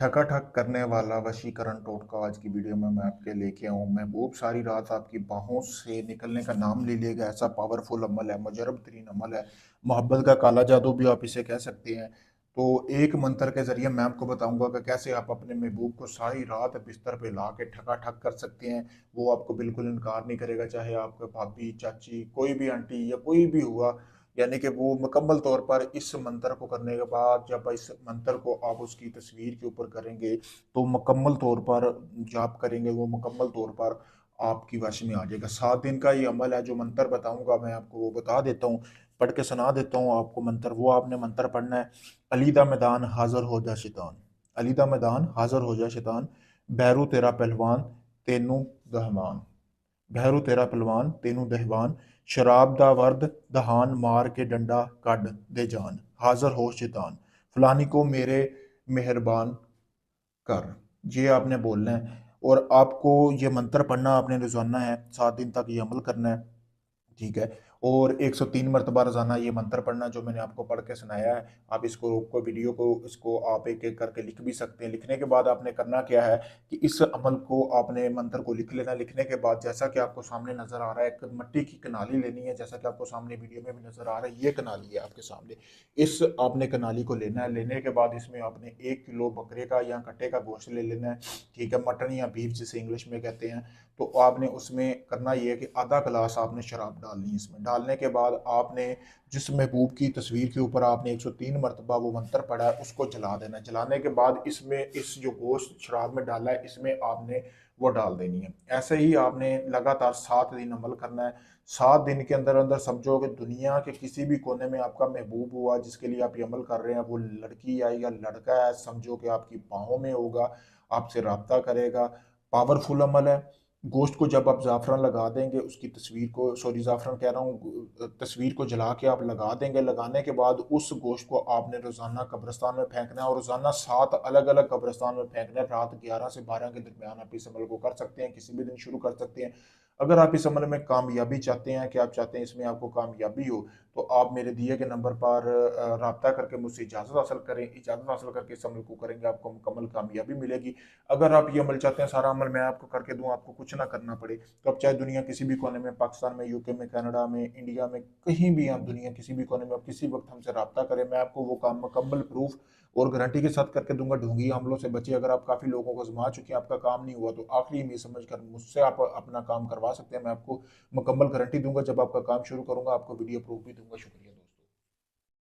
ठकाठक करने वाला वशीकरण टोटका आज की वीडियो में मैं आपके लेके आऊँ। महबूब सारी रात आपकी बाहों से निकलने का नाम ले लेगा, ऐसा पावरफुल अमल है, मुजरब तरीन अमल है। मोहब्बत का काला जादू भी आप इसे कह सकते हैं। तो एक मंत्र के जरिए मैं आपको बताऊंगा कि कैसे आप अपने महबूब को सारी रात बिस्तर पे ला के ठकाठक कर सकते हैं। वो आपको बिल्कुल इनकार नहीं करेगा, चाहे आपके भाभी, चाची, कोई भी आंटी या कोई भी हुआ। यानी कि वो मुकम्मल तौर पर इस मंत्र को करने के बाद जब इस मंत्र को आप उसकी तस्वीर के ऊपर करेंगे तो मुकम्मल तौर पर जाप करेंगे, वो मुकम्मल तौर पर आपकी वश में आ जाएगा। 7 दिन का ये अमल है। जो मंत्र बताऊंगा मैं आपको वो बता देता हूँ, पढ़ के सुना देता हूँ आपको मंत्र। वो आपने मंत्र पढ़ना है। अलीदा मैदान हाजिर हो जा शैतान, अलीदा मैदान हाजिर हो जा शैतान, भैरू तेरा पहलवान तेनू दहमान, भैरू तेरा पहलवान तेनू दहवान, शराब दा वर्द दहान मार के डंडा कड दे जान, हाजिर हो शैतान, फलानी को मेरे मेहरबान कर। ये आपने बोलना है और आपको ये मंत्र पढ़ना आपने रोजाना है। 7 दिन तक ये अमल करना है, ठीक है। और 103 मरतबा रोजाना ये मंत्र पढ़ना जो मैंने आपको पढ़ के सुनाया है। आप इसको को वीडियो को इसको आप एक एक करके लिख भी सकते हैं। लिखने के बाद आपने करना क्या है कि इस अमल को आपने मंत्र को लिख लेना। लिखने के बाद जैसा कि आपको सामने नजर आ रहा है, एक मिट्टी की कनाली लेनी है, जैसा कि आपको सामने वीडियो में भी नजर आ रहा है, ये कनाली है आपके सामने। इस आपने कनाली को लेना है। लेने के बाद इसमें आपने 1 किलो बकरे का या कट्टे का गोश्त ले लेना है, ठीक है, मटन या बीफ जिसे इंग्लिश में कहते हैं। तो आपने उसमें करना ये है कि आधा गिलास आपने शराब डालनी है। इसमें डालने के बाद आपने जिस महबूब की तस्वीर के ऊपर आपने 103 मरतबा वो मंत्र पढ़ा है उसको जला देना है। जलाने के बाद इसमें इस जो गोश्त शराब में डाला है इसमें आपने वो डाल देनी है। ऐसे ही आपने लगातार 7 दिन अमल करना है। 7 दिन के अंदर अंदर समझो कि दुनिया के किसी भी कोने में आपका महबूब हुआ जिसके लिए आप ये अमल कर रहे हैं, वो लड़की है या लड़का है, समझो कि आपकी बाहों में होगा, आपसे रब्ता करेगा। पावरफुल अमल है। गोश्त को जब आप ज़ाफ़रान लगा देंगे, उसकी तस्वीर को, सॉरी ज़ाफ़रान कह रहा हूँ, तस्वीर को जला के आप लगा देंगे। लगाने के बाद उस गोश्त को आपने रोज़ाना कब्रिस्तान में फेंकना है और रोज़ाना 7 अलग अलग कब्रिस्तान में फेंकना है। रात 11 से 12 के दरमियान आप इस अमल को कर सकते हैं, किसी भी दिन शुरू कर सकते हैं। अगर आप इस अमल में कामयाबी चाहते हैं कि आप चाहते हैं इसमें आपको कामयाबी हो, तो आप मेरे दिए गए नंबर पर रब्ता करके मुझसे इजाज़त हासिल करें। इजाज़त हासिल करके इस अमल को करेंगे, आपको मुकम्मल कामयाबी मिलेगी। अगर आप ये अमल चाहते हैं सारा अमल मैं आपको करके दूं, आपको कुछ ना करना पड़े, तो आप चाहे दुनिया किसी भी कोने में, पाकिस्तान में, यूके में, कनाडा में, इंडिया में, कहीं भी आप दुनिया किसी भी कोने में आप किसी वक्त हमसे रब्ता करें, मैं आपको वो काम मुकम्मल प्रूफ और गारंटी के साथ करके दूंगा। ढोंगी हमलों से बचे। अगर आप काफ़ी लोगों को आजमा चुके हैं, आपका काम नहीं हुआ, तो आखिरी में समझ कर मुझसे आप अपना काम करवा सकते हैं। मैं आपको मुकम्मल गारंटी दूंगा। जब आपका काम शुरू करूंगा आपको वीडियो प्रूफ भी दूंगा। शुक्रिया।